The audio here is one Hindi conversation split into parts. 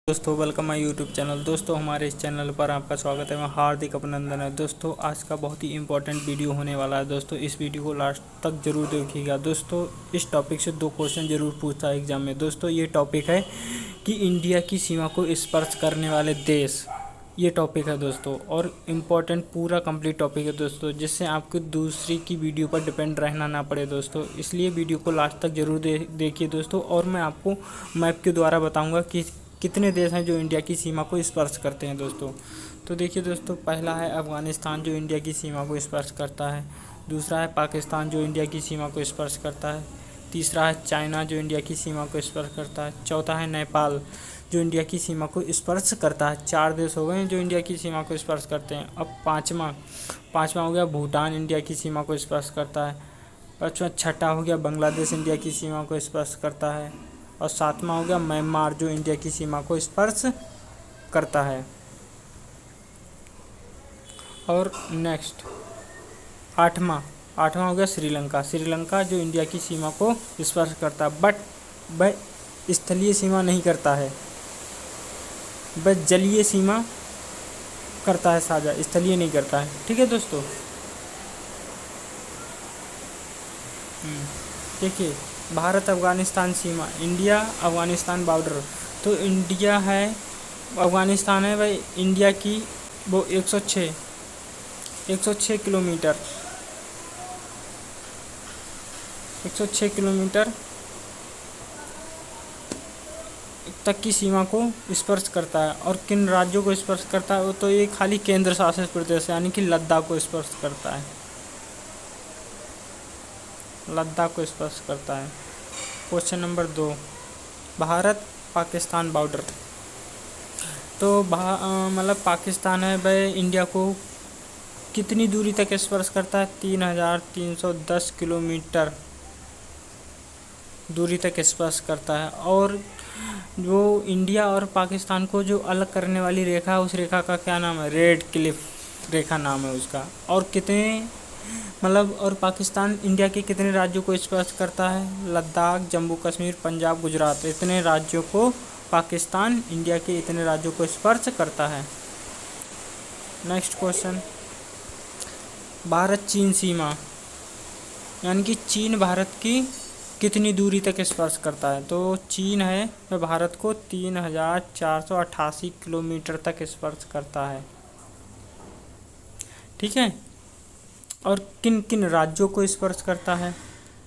दोस्तों वेलकम माय यूट्यूब चैनल। दोस्तों हमारे इस चैनल पर आपका स्वागत है। मैं हार्दिक अभिनंदन है। दोस्तों आज का बहुत ही इंपॉर्टेंट वीडियो होने वाला है। दोस्तों इस वीडियो को लास्ट तक जरूर देखिएगा। दोस्तों इस टॉपिक से 2 क्वेश्चन जरूर पूछता है एग्जाम में। दोस्तों ये टॉपिक है कि इंडिया की सीमा को स्पर्श करने वाले देश, ये टॉपिक है दोस्तों, और इम्पोर्टेंट पूरा कंप्लीट टॉपिक है दोस्तों, जिससे आपको दूसरी की वीडियो पर डिपेंड रहना ना पड़े दोस्तों। इसलिए वीडियो को लास्ट तक जरूर देखिए दोस्तों। और मैं आपको मैप के द्वारा बताऊंगा कि कितने देश हैं जो इंडिया की सीमा को स्पर्श करते हैं दोस्तों। तो देखिए दोस्तों, पहला है अफ़गानिस्तान जो इंडिया की सीमा को स्पर्श करता है। दूसरा है पाकिस्तान जो इंडिया की सीमा को स्पर्श करता है। तीसरा है चाइना जो इंडिया की सीमा को स्पर्श करता है। चौथा है नेपाल जो इंडिया की सीमा को स्पर्श करता है। 4 देश हो गए हैं जो इंडिया की सीमा को स्पर्श करते हैं। अब पाँचवा हो गया भूटान, इंडिया की सीमा को स्पर्श करता है। पाँचवा छठा हो गया बांग्लादेश, इंडिया की सीमा को स्पर्श करता है। और 7वां हो गया म्यांमार जो इंडिया की सीमा को स्पर्श करता है। और नेक्स्ट आठवां हो गया श्रीलंका जो इंडिया की सीमा को स्पर्श करता है, बट वह स्थलीय सीमा नहीं करता है, वह जलीय सीमा करता है साझा, स्थलीय नहीं करता है। ठीक है दोस्तों। देखिए भारत अफ़गानिस्तान सीमा, इंडिया अफ़गानिस्तान बॉर्डर, तो इंडिया है, अफ़गानिस्तान है भाई इंडिया की वो 106 किलोमीटर 106 किलोमीटर तक की सीमा को स्पर्श करता है। और किन राज्यों को स्पर्श करता है, वो तो ये खाली केंद्र शासित प्रदेश यानी कि लद्दाख को स्पर्श करता है, लद्दाख को स्पर्श करता है। Question number 2, Bharat Pakistan border, तो मतलब पाकिस्तान है वह इंडिया को कितनी दूरी तक स्पर्श करता है? 3310 किलोमीटर दूरी तक स्पर्श करता है। और जो इंडिया और पाकिस्तान को जो अलग करने वाली रेखा है, उस रेखा का क्या नाम है? रेड क्लिफ रेखा नाम है उसका। और कितने और पाकिस्तान इंडिया के कितने राज्यों को स्पर्श करता है? लद्दाख, जम्मू कश्मीर, पंजाब, गुजरात, इतने राज्यों को पाकिस्तान इंडिया के इतने राज्यों को स्पर्श करता है। नेक्स्ट क्वेश्चन, भारत चीन सीमा, यानी कि चीन भारत की कितनी दूरी तक स्पर्श करता है? तो चीन है वह भारत को 3488 किलोमीटर तक स्पर्श करता है। ठीक है। और किन किन राज्यों को स्पर्श करता है?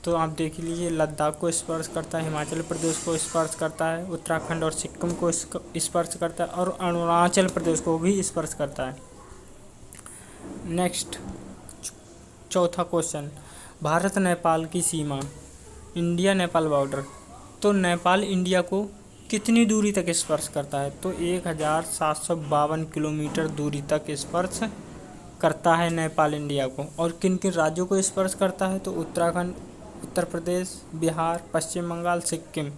तो आप देख लीजिए, लद्दाख को स्पर्श करता है, हिमाचल प्रदेश को स्पर्श करता है, उत्तराखंड और सिक्किम को स्पर्श करता है, और अरुणाचल प्रदेश को भी स्पर्श करता है। नेक्स्ट चौथा क्वेश्चन, भारत नेपाल की सीमा, इंडिया नेपाल बॉर्डर, तो नेपाल इंडिया को कितनी दूरी तक स्पर्श करता है? तो 1752 किलोमीटर दूरी तक स्पर्श करता है नेपाल इंडिया को। और किन किन राज्यों को स्पर्श करता है? तो उत्तराखंड, उत्तर प्रदेश, बिहार, पश्चिम बंगाल, सिक्किम,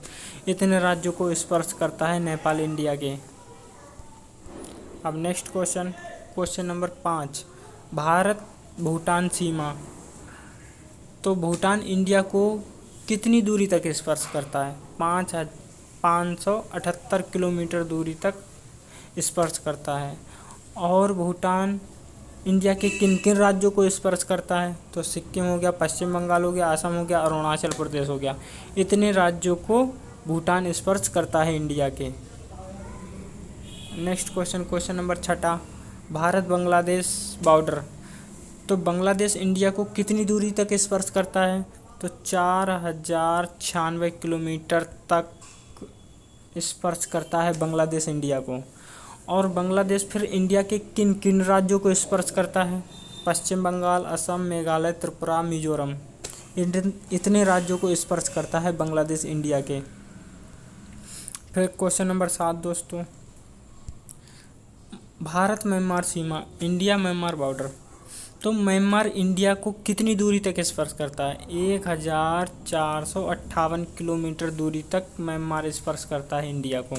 इतने राज्यों को स्पर्श करता है नेपाल इंडिया के। अब next question number 5, Bharat Bhutan सीमा, तो भूटान इंडिया को कितनी दूरी तक स्पर्श करता है? 578 किलोमीटर दूरी तक स्पर्श करता है। और भूटान इंडिया के किन किन राज्यों को स्पर्श करता है? तो सिक्किम हो गया, पश्चिम बंगाल हो गया, असम हो गया, अरुणाचल प्रदेश हो गया, इतने राज्यों को भूटान स्पर्श करता है इंडिया के। Next question number 6, Bharat Bangladesh border, तो बांग्लादेश इंडिया को कितनी दूरी तक स्पर्श करता है? तो 4096 किलोमीटर तक स्पर्श करता है बांग्लादेश इंडिया को। और बांग्लादेश फिर इंडिया के किन किन राज्यों को स्पर्श करता है? पश्चिम बंगाल, असम, मेघालय, त्रिपुरा, मिजोरम, इतने राज्यों को स्पर्श करता है बांग्लादेश इंडिया के। फिर क्वेश्चन नंबर 7 दोस्तों, भारत म्यांमार सीमा, इंडिया म्यांमार बॉर्डर, तो म्यांमार इंडिया को कितनी दूरी तक स्पर्श करता है? 1458 किलोमीटर दूरी तक म्यांमार स्पर्श करता है इंडिया को।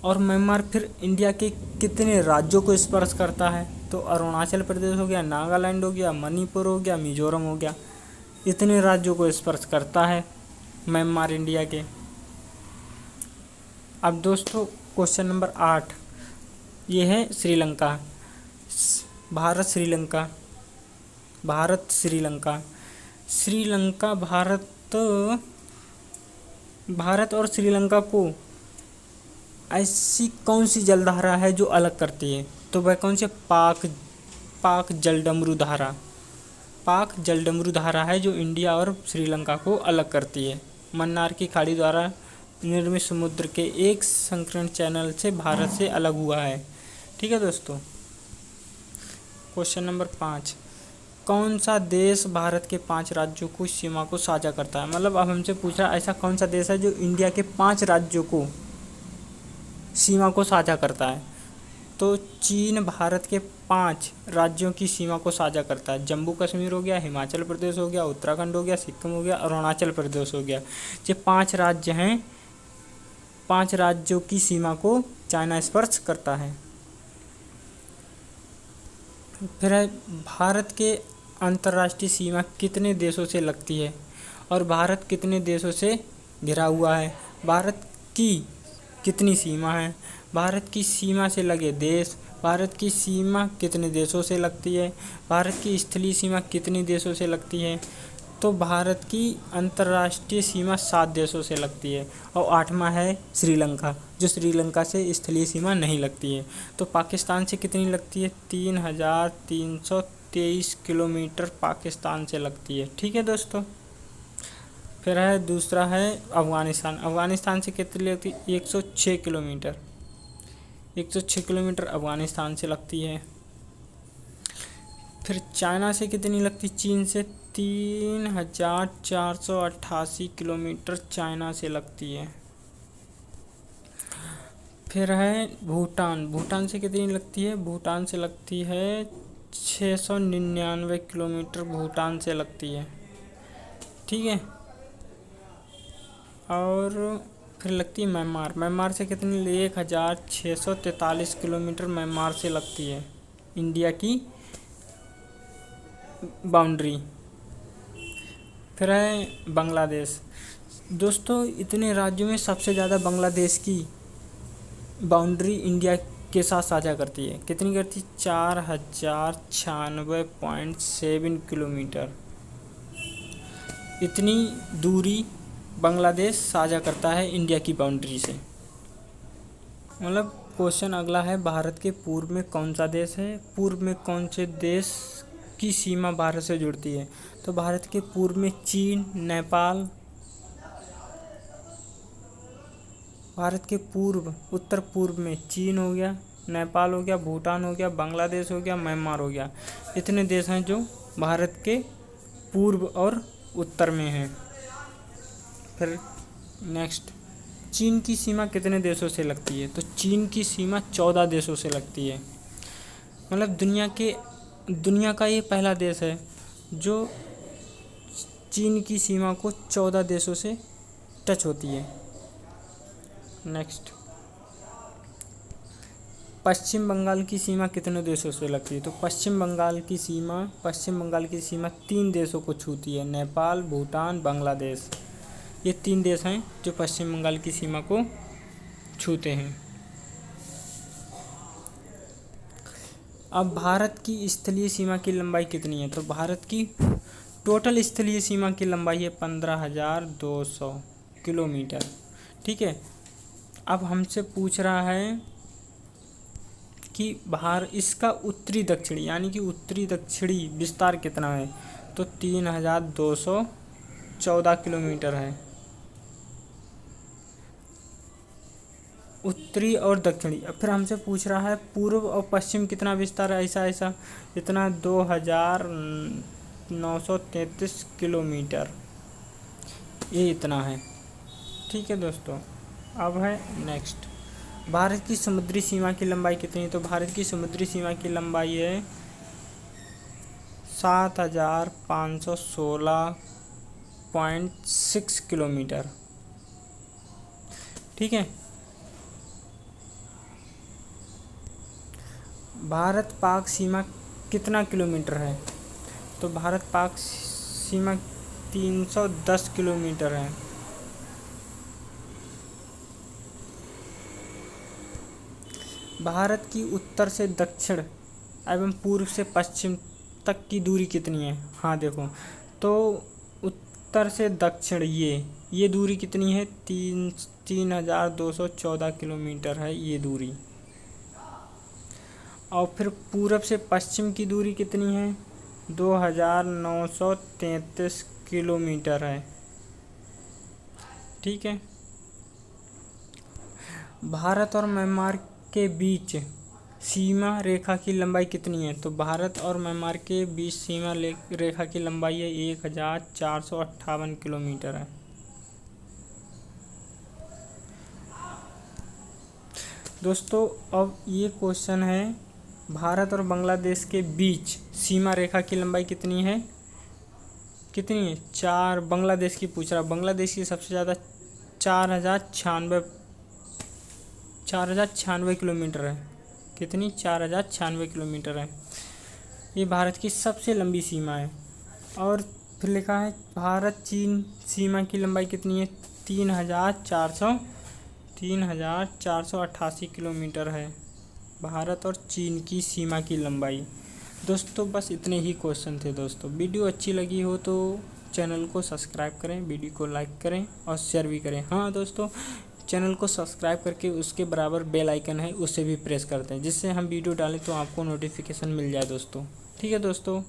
और म्यांमार फिर इंडिया के कितने राज्यों को स्पर्श करता है? तो अरुणाचल प्रदेश हो गया, नागालैंड हो गया, मणिपुर हो गया, मिजोरम हो गया, इतने राज्यों को स्पर्श करता है म्यांमार इंडिया के। अब दोस्तों क्वेश्चन नंबर 8, ये है श्रीलंका। भारत श्रीलंका, भारत श्रीलंका, श्रीलंका भारत और श्रीलंका को ऐसी कौन सी जलधारा है जो अलग करती है? तो वह कौन सी? पाक जलडमरू धारा। पाक जलडमरू धारा है जो इंडिया और श्रीलंका को अलग करती है। मन्नार की खाड़ी द्वारा निर्मित समुद्र के एक संकीर्ण चैनल से भारत से अलग हुआ है। ठीक है दोस्तों। क्वेश्चन नंबर 5, कौन सा देश भारत के 5 राज्यों को सीमा को साझा करता है? मतलब अब हमसे पूछ रहा है ऐसा कौन सा देश है जो इंडिया के 5 राज्यों को सीमा को साझा करता है? तो चीन भारत के 5 राज्यों की सीमा को साझा करता है। जम्मू कश्मीर हो गया, हिमाचल प्रदेश हो गया, उत्तराखंड हो गया, सिक्किम हो गया, अरुणाचल प्रदेश हो गया। ये 5 राज्य हैं, 5 राज्यों की सीमा को चाइना स्पर्श करता है। फिर है, भारत के अंतर्राष्ट्रीय सीमा कितने देशों से लगती है और भारत कितने देशों से घिरा हुआ है? भारत की कितनी सीमा है? भारत की सीमा से लगे देश, भारत की सीमा कितने देशों से लगती है? भारत की स्थलीय सीमा कितने देशों से लगती है? तो भारत की अंतर्राष्ट्रीय सीमा 7 देशों से लगती है। और 8वां है श्रीलंका, जो श्रीलंका से स्थलीय सीमा नहीं लगती है। तो पाकिस्तान से कितनी लगती है? 3,323 किलोमीटर पाकिस्तान से लगती है। ठीक है दोस्तों। फिर है दूसरा है अफ़गानिस्तान। अफ़गानिस्तान से कितनी लगती है? 106 किलोमीटर। 106 किलोमीटर अफ़गानिस्तान से लगती है। फिर चाइना से कितनी लगती? चीन से 3,488 किलोमीटर चाइना से लगती है। फिर है भूटान। भूटान से कितनी लगती है? भूटान से लगती है 699 किलोमीटर भूटान से लगती है। ठीक है। और फिर लगती है म्यांमार। म्यांमार से कितनी? 1,643 किलोमीटर म्यांमार से लगती है इंडिया की बाउंड्री। फिर है बांग्लादेश। दोस्तों इतने राज्यों में सबसे ज़्यादा बांग्लादेश की बाउंड्री इंडिया के साथ साझा करती है। कितनी करती? 4,096.7 किलोमीटर। इतनी दूरी बांग्लादेश साझा करता है इंडिया की बाउंड्री से। मतलब क्वेश्चन अगला है, भारत के पूर्व में कौन सा देश है? पूर्व में कौन से देश की सीमा भारत से जुड़ती है? तो भारत के पूर्व में चीन, नेपाल। भारत के पूर्व उत्तर पूर्व में चीन हो गया, नेपाल हो गया, भूटान हो गया, बांग्लादेश हो गया, म्यांमार हो गया। इतने देश हैं जो भारत के पूर्व और उत्तर में हैं। फिर नेक्स्ट, चीन की सीमा कितने देशों से लगती है? तो चीन की सीमा 14 देशों से लगती है। मतलब दुनिया का ये पहला देश है जो चीन की सीमा को 14 देशों से टच होती है। नेक्स्ट, पश्चिम बंगाल की सीमा कितने देशों से लगती है? तो पश्चिम बंगाल की सीमा 3 देशों को छूती है। नेपाल, भूटान, बांग्लादेश। ये 3 देश हैं जो पश्चिम बंगाल की सीमा को छूते हैं। अब भारत की स्थलीय सीमा की लंबाई कितनी है? तो भारत की टोटल स्थलीय सीमा की लंबाई है 15,200 किलोमीटर। ठीक है। अब हमसे पूछ रहा है कि इसका उत्तरी दक्षिणी यानी कि उत्तरी दक्षिणी विस्तार कितना है? तो 3,214 किलोमीटर है। उत्तरी और दक्षिणी। अब फिर हमसे पूछ रहा है पूर्व और पश्चिम कितना विस्तार है? ऐसा इतना 2,933 किलोमीटर, ये इतना है। ठीक है दोस्तों। अब है नेक्स्ट, भारत की समुद्री सीमा की लंबाई कितनी है? तो भारत की समुद्री सीमा की लंबाई है 7,516.6 किलोमीटर। ठीक है। भारत पाक सीमा कितना किलोमीटर है? तो भारत पाक सीमा 310 किलोमीटर है। भारत की उत्तर से दक्षिण एवं पूर्व से पश्चिम तक की दूरी कितनी है? हाँ देखो, तो उत्तर से दक्षिण ये दूरी कितनी है? 3214 किलोमीटर है ये दूरी। और फिर पूरब से पश्चिम की दूरी कितनी है? 2933 किलोमीटर है। ठीक है। भारत और म्यांमार के बीच सीमा रेखा की लंबाई कितनी है? तो भारत और म्यांमार के बीच सीमा रेखा की लंबाई है 1458 किलोमीटर है। दोस्तों अब ये क्वेश्चन है, भारत और बांग्लादेश के बीच सीमा रेखा की लंबाई कितनी है? कितनी है? 4। बांग्लादेश की पूछ रहा, बांग्लादेश की सबसे ज़्यादा 4096 किलोमीटर है। कितनी? 4096 किलोमीटर है। ये भारत की सबसे लंबी सीमा है। और फिर लिखा है भारत चीन सीमा की लंबाई कितनी है? 3488 किलोमीटर है भारत और चीन की सीमा की लंबाई। दोस्तों बस इतने ही क्वेश्चन थे। दोस्तों वीडियो अच्छी लगी हो तो चैनल को सब्सक्राइब करें, वीडियो को लाइक करें और शेयर भी करें। हाँ दोस्तों, चैनल को सब्सक्राइब करके उसके बराबर बेल आइकन है उसे भी प्रेस कर दें, जिससे हम वीडियो डालें तो आपको नोटिफिकेशन मिल जाए दोस्तों। ठीक है दोस्तों,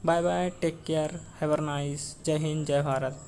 bye bye, take care, have a nice, जय हिंद, जय भारत।